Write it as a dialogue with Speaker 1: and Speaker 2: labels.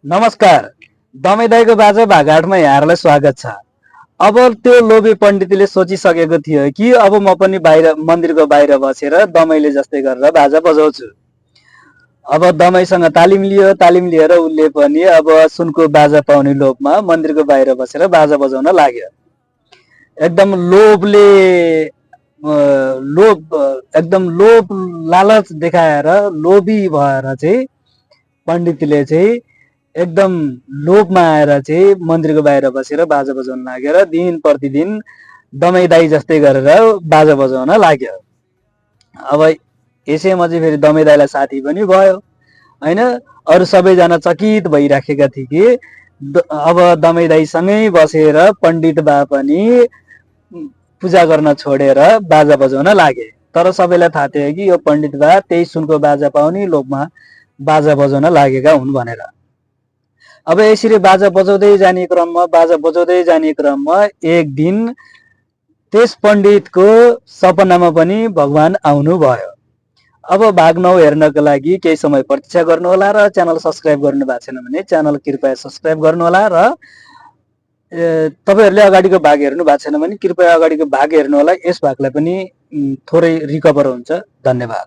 Speaker 1: नमस्कार। दमैदाईको बाजा भागाटमा यहाँहरूलाई स्वागत छ। अब त्यो लोभी पण्डितले सोचिसकेको थियो कि अब म पनि बाहिर मन्दिरको बाहिर बसेर दमैले जस्तै गरेर बाजा बजाउँछु। अब दमैसँग तालिम लियो, तालिम लिएर उसले पनि अब सुनको बाजा पाउने लोभमा मन्दिरको बाहिर बसेर बाजा बजाउन लाग्यो। एकदम लोभले एकदम लोभ लालच देखाएर लोभी भएर चाहिँ पण्डितले चाहिँ एकदम लोभमा आएर चाहिँ मन्दिरको बाहिर बसेर बाजा बजाउन लागेर दिन प्रतिदिन दमैदाई जस्तै गरेर बाजा बजाउन लाग्यो। अब यसैमा चाहिँ फेरि दमैदाईलाई साथी पनि भयो हैन। अरू सबैजना चकित भइराखेका थिए कि अब दमैदाईसँगै बसेर पण्डित बा पनि पूजा गर्न छोडेर बाजा बजाउन लागे। तर सबैलाई थाहा थियो कि यो पण्डित बा त्यही सुनको बाजा पाउने लोभमा बाजा बजाउन लागेका हुन् भनेर। अब यसरी बाजा बजाउँदै जाने क्रममा एक दिन त्यस पण्डितको सपनामा पनि भगवान आउनु भयो। अब भाग 9 हेर्नको लागि केही समय प्रतीक्षा गर्नुहोला र च्यानल सब्स्क्राइब गर्नु भएको छैन भने च्यानल कृपया सब्स्क्राइब गर्नुहोला र तपाईहरुले अगाडिको भाग हेर्नु भएको छैन भने कृपया अगाडिको भाग हेर्नुहोला। यस भागलाई पनि थोरै रिकभर हुन्छ। धन्यवाद।